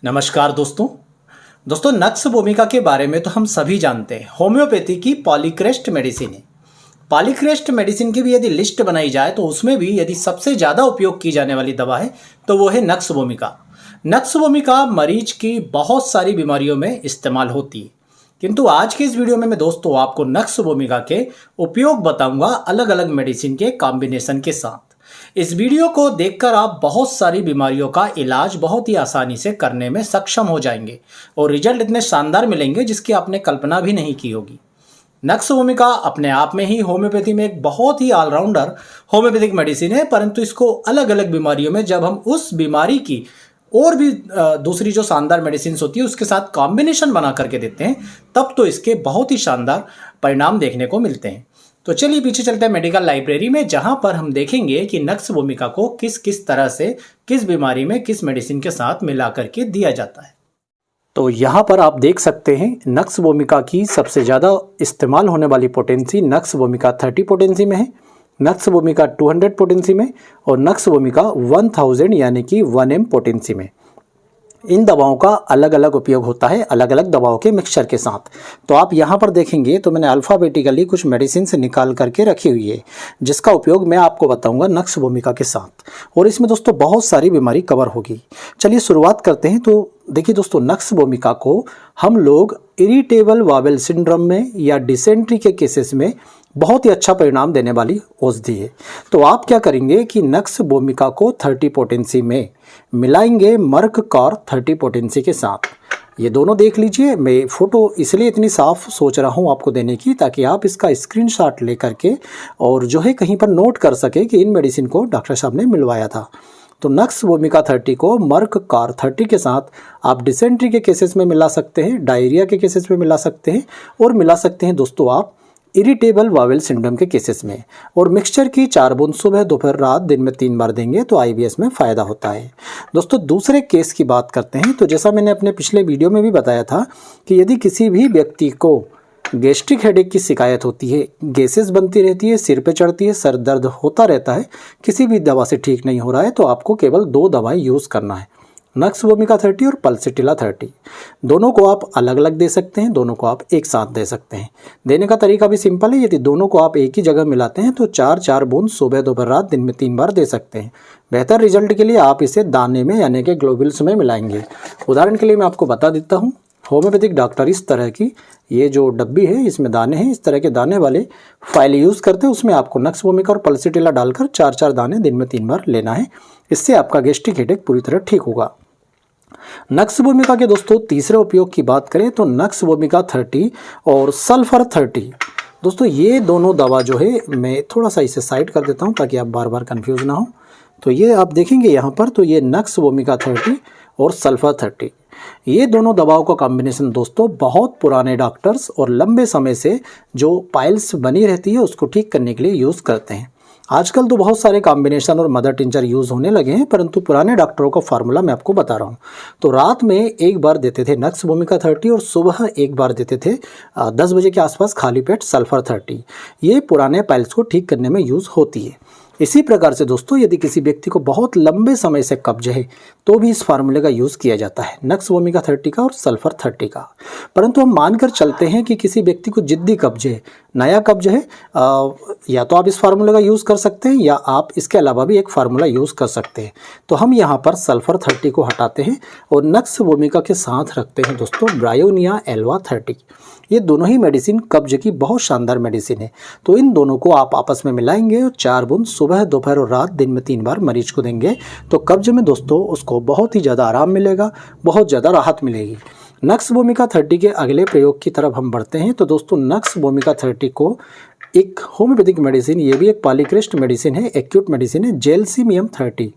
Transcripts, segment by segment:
नमस्कार दोस्तों नक्स भूमिका के बारे में तो हम सभी जानते हैं। होम्योपैथी की पॉलीक्रेस्ट मेडिसिन है। पॉलीक्रेस्ट मेडिसिन की भी यदि लिस्ट बनाई जाए तो उसमें भी यदि सबसे ज़्यादा उपयोग की जाने वाली दवा है तो वो है नक्स भूमिका। नक्स भूमिका मरीज की बहुत सारी बीमारियों में इस्तेमाल होती है, किंतु आज के इस वीडियो में मैं दोस्तों आपको नक्स भूमिका के उपयोग बताऊंगा अलग अलग मेडिसिन के कॉम्बिनेशन के साथ। इस वीडियो को देखकर आप बहुत सारी बीमारियों का इलाज बहुत ही आसानी से करने में सक्षम हो जाएंगे और रिजल्ट इतने शानदार मिलेंगे जिसकी आपने कल्पना भी नहीं की होगी। नक्स भूमिका अपने आप में ही होम्योपैथी में एक बहुत ही ऑलराउंडर होम्योपैथिक मेडिसिन है, परंतु इसको अलग अलग बीमारियों में जब हम उस बीमारी की और भी दूसरी जो शानदार मेडिसिन होती है उसके साथ कॉम्बिनेशन बना करके देते हैं, तब तो इसके बहुत ही शानदार परिणाम देखने को मिलते हैं। तो चलिए पीछे चलते हैं मेडिकल लाइब्रेरी में, जहां पर हम देखेंगे कि नक्स भूमिका को किस किस तरह से किस बीमारी में किस मेडिसिन के साथ मिला करके दिया जाता है। तो यहाँ पर आप देख सकते हैं नक्स भूमिका की सबसे ज़्यादा इस्तेमाल होने वाली पोटेंसी नक्स भूमिका 30 पोटेंसी में है, नक्स भूमिका 200 पोटेंसी में और नक्स भूमिका 1000 यानी कि 1M पोटेंसी में। इन दवाओं का अलग अलग उपयोग होता है अलग अलग दवाओं के मिक्सचर के साथ। तो आप यहाँ पर देखेंगे तो मैंने अल्फ़ाबेटिकली कुछ मेडिसिन से निकाल करके रखी हुई है जिसका उपयोग मैं आपको बताऊंगा नक्स भूमिका के साथ, और इसमें दोस्तों बहुत सारी बीमारी कवर होगी। चलिए शुरुआत करते हैं। तो देखिए दोस्तों, नक्स भूमिका को हम लोग इरिटेबल बावेल सिंड्रोम में या डिसेंट्री के केसेस में बहुत ही अच्छा परिणाम देने वाली औषधि है। तो आप क्या करेंगे कि नक्स भूमिका को 30 पोटेंसी में मिलाएंगे मर्क कॉर 30 पोटेंसी के साथ। ये दोनों देख लीजिए, मैं फ़ोटो इसलिए इतनी साफ सोच रहा हूँ आपको देने की ताकि आप इसका स्क्रीनशॉट ले करके और जो है कहीं पर नोट कर सके कि इन मेडिसिन को डॉक्टर साहब ने मिलवाया था। तो नक्स भूमिका 30 को मर्क कार 30 के साथ आप डिसेंट्री के केसेस में मिला सकते हैं, डायरिया के केसेस में मिला सकते हैं और मिला सकते हैं दोस्तों आप इरिटेबल बावेल सिंड्रोम के केसेस में। और मिक्सचर की 4 बूंद सुबह दोपहर रात दिन में 3 बार देंगे तो IBS में फ़ायदा होता है। दोस्तों दूसरे केस की बात करते हैं। तो जैसा मैंने अपने पिछले वीडियो में भी बताया था कि यदि किसी भी व्यक्ति को गैस्ट्रिक हेडेक की शिकायत होती है, गैसेस बनती रहती है, सिर पे चढ़ती है, सर दर्द होता रहता है, किसी भी दवा से ठीक नहीं हो रहा है, तो आपको केवल 2 दवाएं यूज़ करना है, नक्स भूमिका 30 और पल्सिटिला 30। दोनों को आप अलग अलग दे सकते हैं, दोनों को आप एक साथ दे सकते हैं। देने का तरीका भी सिंपल है। यदि दोनों को आप एक ही जगह मिलाते हैं तो 4-4 बूंद सुबह दोपहर रात दिन में 3 बार दे सकते हैं। बेहतर रिजल्ट के लिए आप इसे दाने में यानी कि ग्लोबुल्स में मिलाएंगे। उदाहरण के लिए मैं आपको बता देता हूँ, होम्योपैथिक डॉक्टर इस तरह की ये जो डब्बी है इसमें दाने हैं, इस तरह के दाने वाले फाइल यूज़ करते हैं। उसमें आपको नक्स भूमिका और पल्सिटिला डालकर 4-4 दाने दिन में 3 बार लेना है। इससे आपका गैस्ट्रिक हेडेक पूरी तरह ठीक होगा। नक्स भूमिका के दोस्तों तीसरे उपयोग की बात करें तो नक्स भूमिका 30 और सल्फर 30। दोस्तों ये दोनों दवा जो है, मैं थोड़ा सा इसे साइड कर देता हूँ ताकि आप बार बार कंफ्यूज ना हो। तो ये आप देखेंगे यहाँ पर, तो ये नक्स भूमिका 30 और सल्फर 30, ये दोनों दवाओं का कॉम्बिनेशन दोस्तों बहुत पुराने डॉक्टर्स और लंबे समय से जो पाइल्स बनी रहती है उसको ठीक करने के लिए यूज़ करते हैं। आजकल तो बहुत सारे कॉम्बिनेशन और मदर टिंचर यूज़ होने लगे हैं, परंतु पुराने डॉक्टरों का फार्मूला मैं आपको बता रहा हूँ। तो रात में एक बार देते थे नक्स भूमिका 30 और सुबह एक बार देते थे 10 बजे के आसपास खाली पेट सल्फर 30। ये पुराने पाइल्स को ठीक करने में यूज़ होती है। इसी प्रकार से दोस्तों यदि किसी व्यक्ति को बहुत लंबे समय से कब्ज है तो भी इस फार्मूले का यूज़ किया जाता है, नक्स भूमिका 30 का और सल्फर 30 का। परंतु हम मानकर चलते हैं कि किसी व्यक्ति को जिद्दी कब्ज है, नया कब्ज है, या तो आप इस फार्मूले का यूज़ कर सकते हैं या आप इसके अलावा भी एक फार्मूला यूज़ कर सकते हैं। तो हम यहाँ पर सल्फर 30 को हटाते हैं और नक्स भूमिका के साथ रखते हैं दोस्तों ब्रायोनिया एल्वा 30। ये दोनों ही मेडिसिन कब्ज की बहुत शानदार मेडिसिन है। तो इन दोनों को आप आपस में मिलाएंगे और 4 बूंद सुबह दोपहर और रात दिन में 3 बार मरीज को देंगे तो कब्ज में दोस्तों उसको बहुत ही ज़्यादा आराम मिलेगा, बहुत ज़्यादा राहत मिलेगी। नक्स भूमिका 30 के अगले प्रयोग की तरफ हम बढ़ते हैं। तो दोस्तों नक्स भूमिका 30 को एक होम्योपैथिक मेडिसिन, ये भी एक पॉलीक्रेस्ट मेडिसिन है, एक्यूट मेडिसिन है, जेलसीमियम 30।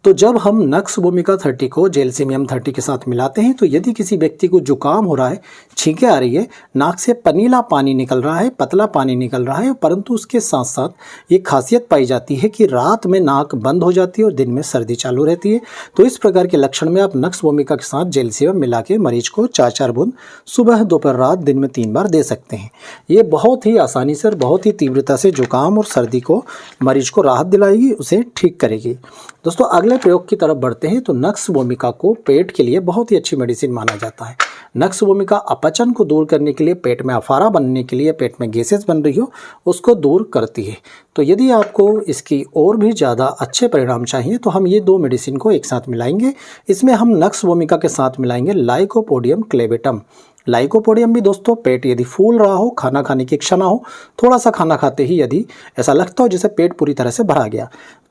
तो जब हम नक्स भूमिका 30 को जेलसीमियम 30 के साथ मिलाते हैं तो यदि किसी व्यक्ति को जुकाम हो रहा है, छींकें आ रही है, नाक से पनीला पानी निकल रहा है, पतला पानी निकल रहा है, परंतु उसके साथ साथ ये खासियत पाई जाती है कि रात में नाक बंद हो जाती है और दिन में सर्दी चालू रहती है, तो इस प्रकार के लक्षण में आप नक्स भूमिका के साथ जेलसीमियम मिला के मरीज को 4-4 बूंद सुबह दोपहर रात दिन में 3 बार दे सकते हैं। ये बहुत ही आसानी से और बहुत ही तीव्रता से जुकाम और सर्दी को मरीज को राहत दिलाएगी, उसे ठीक करेगी। दोस्तों अगले अगले प्रयोग की तरफ बढ़ते हैं तो नक्स भूमिका को पेट के लिए बहुत ही अच्छी मेडिसिन माना जाता है। नक्स भूमिका अपचन को दूर करने के लिए, पेट में अफारा बनने के लिए, पेट में गैसेस बन रही हो उसको दूर करती है। तो यदि आपको इसकी और भी ज़्यादा अच्छे परिणाम चाहिए तो हम ये 2 मेडिसिन को एक साथ मिलाएंगे। इसमें हम नक्स भूमिका के साथ मिलाएंगे लाइकोपोडियम क्लेवेटम। लाइकोपोडियम भी दोस्तों, पेट यदि फूल रहा हो, खाना खाने की इच्छा ना हो, थोड़ा सा खाना खाते ही यदि ऐसा लगता हो जैसे पेट पूरी तरह से भरा गया,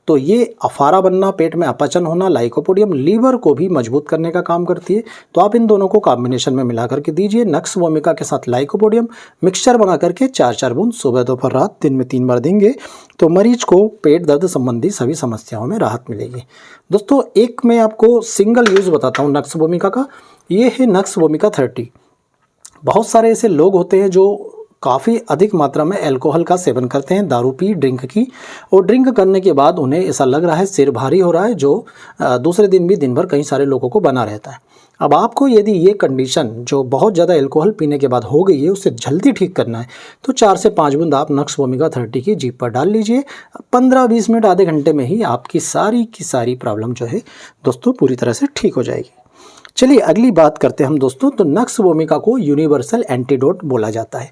तो ये अफारा बनना, पेट में अपचन होना, लाइकोपोडियम लीवर को भी मजबूत करने का काम करती है। तो आप इन दोनों को कॉम्बिनेशन में मिला करके दीजिए। नक्स भूमिका के साथ लाइकोपोडियम मिक्सचर बना करके 4-4 बूंद सुबह, दोपहर, रात, दिन में 3 बार देंगे तो मरीज को पेट दर्द संबंधी सभी समस्याओं में राहत मिलेगी। दोस्तों, एक मैं आपको सिंगल यूज़ बताता हूँ नक्स भूमिका का, ये है नक्स भूमिका 30। बहुत सारे ऐसे लोग होते हैं जो काफ़ी अधिक मात्रा में अल्कोहल का सेवन करते हैं, दारू पी, ड्रिंक की, और ड्रिंक करने के बाद उन्हें ऐसा लग रहा है सिर भारी हो रहा है, जो दूसरे दिन भी दिन भर कई सारे लोगों को बना रहता है। अब आपको यदि ये कंडीशन जो बहुत ज़्यादा अल्कोहल पीने के बाद हो गई है उसे जल्दी ठीक करना है तो 4 से 5 बूंद आप नक्स भूमिका 30 की जीभ पर डाल लीजिए। 15-20 मिनट, आधे घंटे में ही आपकी सारी की सारी प्रॉब्लम जो है दोस्तों पूरी तरह से ठीक हो जाएगी। चलिए अगली बात करते हैं हम दोस्तों। तो नक्स भूमिका को यूनिवर्सल एंटीडोट बोला जाता है।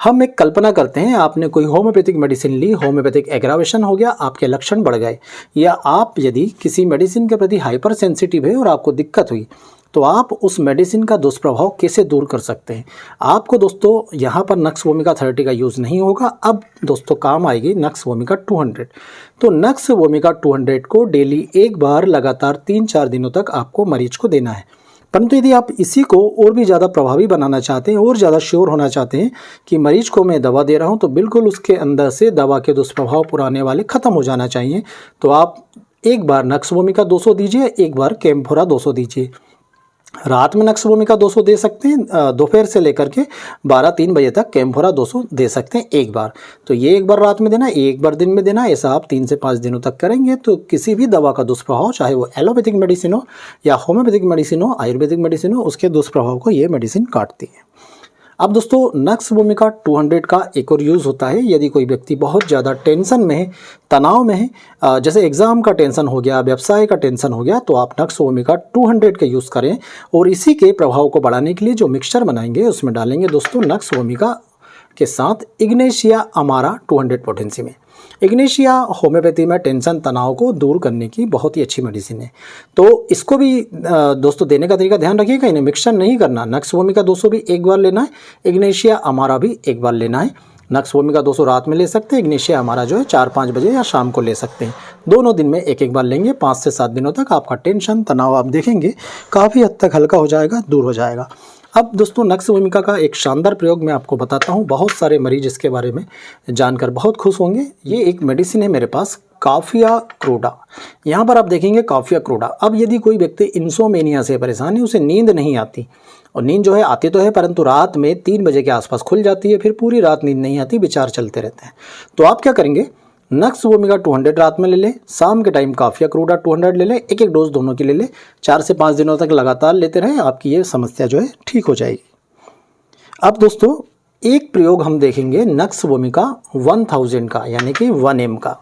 हम एक कल्पना करते हैं, आपने कोई होम्योपैथिक मेडिसिन ली, होम्योपैथिक एग्रावेशन हो गया, आपके लक्षण बढ़ गए, या आप यदि किसी मेडिसिन के प्रति हाइपर सेंसिटिव है और आपको दिक्कत हुई, तो आप उस मेडिसिन का दुष्प्रभाव कैसे दूर कर सकते हैं। आपको दोस्तों यहाँ पर नक्स भूमिका 30 का यूज़ नहीं होगा। अब दोस्तों काम आएगी नक्स भूमिका 200। तो नक्स भूमिका 200 को डेली एक बार लगातार 3-4 दिनों तक आपको मरीज को देना है। परंतु यदि आप इसी को और भी ज़्यादा प्रभावी बनाना चाहते हैं और ज़्यादा श्योर होना चाहते हैं कि मरीज को मैं दवा दे रहा हूं तो बिल्कुल उसके अंदर से दवा के दुष्प्रभाव पुराने वाले ख़त्म हो जाना चाहिए, तो आप एक बार नक्स भूमिका 200 दीजिए, एक बार कैम्फोरा 200 दीजिए। रात में नक्स भूमिका 200 दे सकते हैं, दोपहर से लेकर के 12-3 बजे तक कैम्फोरा 200 दे सकते हैं एक बार। तो ये एक बार रात में देना, एक बार दिन में देना, ऐसा आप 3 से 5 दिनों तक करेंगे तो किसी भी दवा का दुष्प्रभाव, चाहे वो एलोपैथिक मेडिसिन हो या होम्योपैथिक मेडिसिन हो, आयुर्वेदिक मेडिसिन हो, उसके दुष्प्रभाव को ये मेडिसिन काटती है। अब दोस्तों नक्स भूमिका 200 का एक और यूज़ होता है यदि कोई व्यक्ति बहुत ज़्यादा टेंशन में है, तनाव में है, जैसे एग्ज़ाम का टेंशन हो गया, व्यवसाय का टेंशन हो गया, तो आप नक्स भूमिका 200 का यूज़ करें और इसी के प्रभाव को बढ़ाने के लिए जो मिक्सचर बनाएंगे उसमें डालेंगे दोस्तों नक्स भूमिका के साथ इग्नेशिया अमारा 200 पोटेंसी में। इग्नेशिया होम्योपैथी में टेंशन, तनाव को दूर करने की बहुत ही अच्छी मेडिसिन है। तो इसको भी दोस्तों देने का तरीका ध्यान रखिएगा, इन्हें मिक्सचर नहीं करना। नक्स भूमिका 200 भी एक बार लेना है, इग्नेशिया अमारा भी एक बार लेना है। नक्स भूमिका 200 रात में ले सकते हैं, इग्नेशिया अमारा जो है 4-5 बजे या शाम को ले सकते हैं। दोनों दिन में एक बार लेंगे, 5 से 7 दिनों तक आपका टेंशन, तनाव आप देखेंगे काफ़ी हद तक हल्का हो जाएगा, दूर हो जाएगा। अब दोस्तों नक्स भूमिका का एक शानदार प्रयोग मैं आपको बताता हूँ, बहुत सारे मरीज इसके बारे में जानकर बहुत खुश होंगे। ये एक मेडिसिन है मेरे पास, काफिया क्रूडा। यहाँ पर आप देखेंगे काफिया क्रूडा। अब यदि कोई व्यक्ति इंसोमेनिया से परेशान है, उसे नींद नहीं आती, और नींद जो है आती तो है परंतु रात में 3 बजे के आसपास खुल जाती है, फिर पूरी रात नींद नहीं आती, विचार चलते रहते हैं, तो आप क्या करेंगे, नक्स भूमिका 200 रात में ले लें, शाम के टाइम काफिया क्रूडा 200 ले लें, एक डोज दोनों की ले लें, 4 से 5 दिनों तक लगातार लेते रहें, आपकी ये समस्या जो है ठीक हो जाएगी। अब दोस्तों एक प्रयोग हम देखेंगे नक्स भूमिका 1000 का, यानी कि 1M का।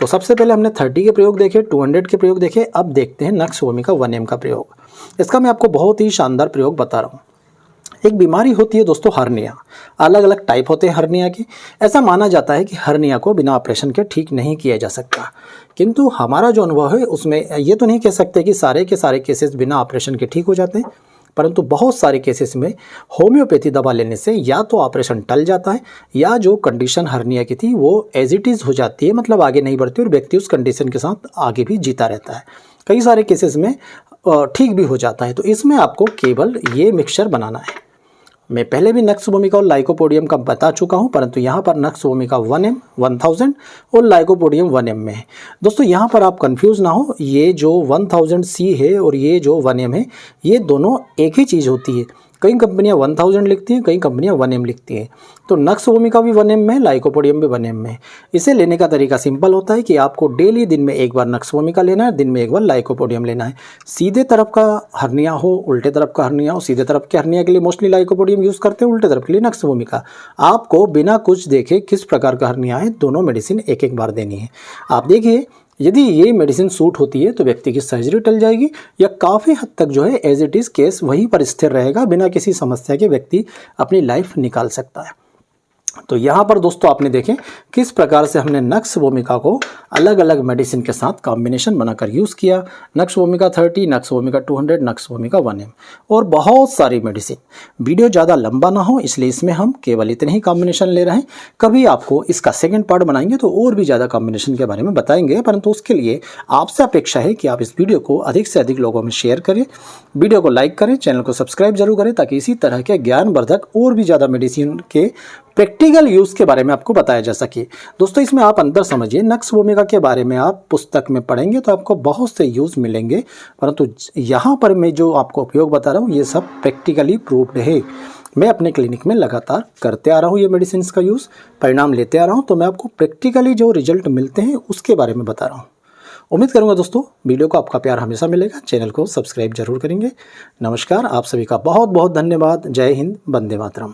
तो सबसे पहले हमने 30 के प्रयोग देखे, 200 के प्रयोग देखे, अब देखते हैं नक्स भूमिका 1M का प्रयोग। इसका मैं आपको बहुत ही शानदार प्रयोग बता रहा हूँ। एक बीमारी होती है दोस्तों हर्निया, अलग अलग टाइप होते हैं हर्निया की। ऐसा माना जाता है कि हर्निया को बिना ऑपरेशन के ठीक नहीं किया जा सकता, किंतु हमारा जो अनुभव है उसमें ये तो नहीं कह सकते कि सारे के सारे केसेस बिना ऑपरेशन के ठीक हो जाते हैं, परंतु बहुत सारे केसेस में होम्योपैथी दवा लेने से या तो ऑपरेशन टल जाता है या जो कंडीशन हर्निया की थी वो एज इट इज़ हो जाती है, मतलब आगे नहीं बढ़ती और व्यक्ति उस कंडीशन के साथ आगे भी जीता रहता है। कई सारे केसेस में ठीक भी हो जाता है। तो इसमें आपको केवल ये मिक्सचर बनाना है। मैं पहले भी नक्स भूमिका और लाइकोपोडियम का बता चुका हूं, परंतु यहाँ पर नक्स भूमिका 1M 1000 और लाइकोपोडियम 1M में है। दोस्तों यहाँ पर आप कंफ्यूज ना हो, ये जो 1000C है और ये जो 1M है, ये दोनों एक ही चीज़ होती है। कई कंपनियां 1000 लिखती हैं, कई कंपनियां 1M लिखती हैं। तो नक्स भूमिका भी 1M में, लाइकोपोडियम भी 1M में। इसे लेने का तरीका सिंपल होता है कि आपको डेली दिन में एक बार नक्स भूमिका लेना है, दिन में एक बार लाइकोपोडियम लेना है। सीधे तरफ का हर्निया हो, उल्टे तरफ का हर्निया हो, सीधे तरफ के हर्निया के लिए मोस्टली लाइकोपोडियम यूज़ करते हैं, उल्टे तरफ के लिए नक्स भूमिका। आपको बिना कुछ देखे किस प्रकार का हर्निया है, दोनों मेडिसिन एक एक बार देनी है। आप देखिए यदि ये मेडिसिन सूट होती है तो व्यक्ति की सर्जरी टल जाएगी या काफ़ी हद तक जो है एज इट इज़ केस वहीं पर स्थिर रहेगा, बिना किसी समस्या के व्यक्ति अपनी लाइफ निकाल सकता है। तो यहाँ पर दोस्तों आपने देखें किस प्रकार से हमने नक्स भूमिका को अलग अलग मेडिसिन के साथ कॉम्बिनेशन बनाकर यूज़ किया। नक्स भूमिका 30, नक्स भूमिका 200, नक्स भूमिका 1M और बहुत सारी मेडिसिन। वीडियो ज़्यादा लंबा ना हो इसलिए इसमें हम केवल इतने ही कॉम्बिनेशन ले रहे हैं। कभी आपको इसका सेकंड पार्ट बनाएंगे तो और भी ज़्यादा कॉम्बिनेशन के बारे में बताएंगे, परंतु उसके लिए आपसे अपेक्षा है कि आप इस वीडियो को अधिक से अधिक लोगों में शेयर करें, वीडियो को लाइक करें, चैनल को सब्सक्राइब जरूर करें ताकि इसी तरह के ज्ञानवर्धक और भी ज़्यादा मेडिसिन के प्रैक्टिकल यूज़ के बारे में आपको बताया जा सके। दोस्तों इसमें आप अंदर समझिए, नक्स भूमिका के बारे में आप पुस्तक में पढ़ेंगे तो आपको बहुत से यूज़ मिलेंगे, परंतु यहाँ पर मैं जो आपको उपयोग बता रहा हूँ ये सब प्रैक्टिकली प्रूव्ड है। मैं अपने क्लिनिक में लगातार करते आ रहा हूँ ये मेडिसिन का यूज़, परिणाम लेते आ रहा हूँ, तो मैं आपको प्रैक्टिकली जो रिजल्ट मिलते हैं उसके बारे में बता रहा हूँ। उम्मीद करूँगा दोस्तों वीडियो को आपका प्यार हमेशा मिलेगा। चैनल को सब्सक्राइब जरूर करेंगे। नमस्कार, आप सभी का बहुत बहुत धन्यवाद। जय हिंद, वंदे मातरम।